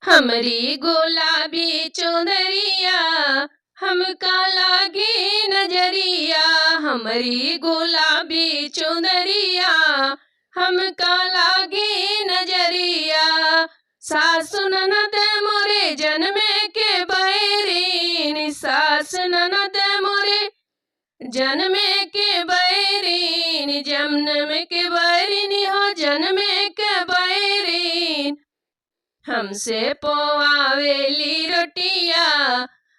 हमरी गुलाबी चुनरिया हमका लागी नजरिया। हमरी गुलाबी चुनरिया हमका लागी नजरिया। सासु ननद मोरे जन्मे के बैरीन, सासु ननद मोरे जन्मे के बैरीन, जन्म के बैरीन हो जन्मे के बैरीन। हमसे पोआवेली रोटिया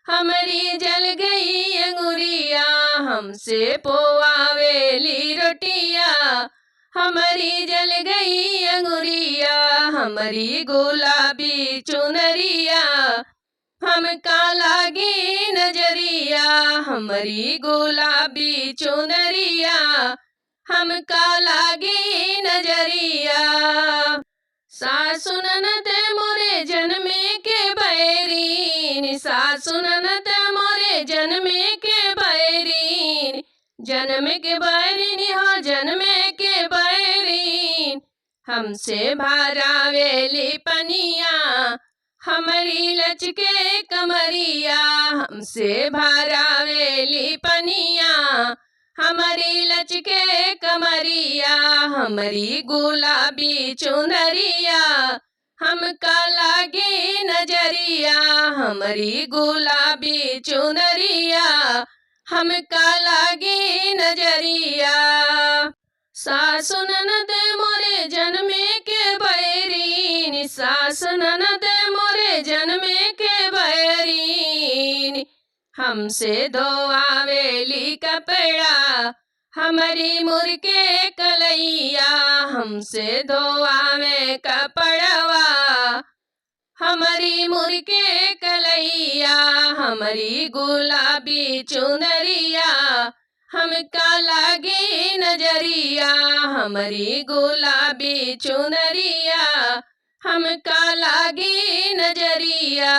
हमारी जल गई अंगुरिया। हमसे पोआवेली रोटिया हमारी जल गई अंगुरिया। हमारी गुलाबी चुनरिया हमका लागी नजरिया। हमारी गुलाबी चुनरिया हमका लागी नजरिया। सासु ननद मोरे जन्मे के बैरीन, सासु ननद मोरे जन्मे के बैरीन, जन्म के बैरीन हो जन्मे के बैरीन। हमसे भारावेली पनिया हमारी लचके कमरिया। हमसे भारावेली पनिया हमारी लचके कमरिया। हमारी गुलाबी चुनरिया हमका लागी नजरिया। हमारी गुलाबी चुनरिया हमका लागी नजरिया। सासु ननद मोरे जन्मे के बैरीन, सासु ननद मोरे जन्मे के बैरीन। हमसे धोआवेली कपड़ा हमारी मुर्के कलैया। हमसे धोआवे कपड़वा हमारी मुर्के कलैया। हमारी गुलाबी चुनरिया हमका लागी नजरिया। हमारी गुलाबी चुनरिया हमका लागी नजरिया।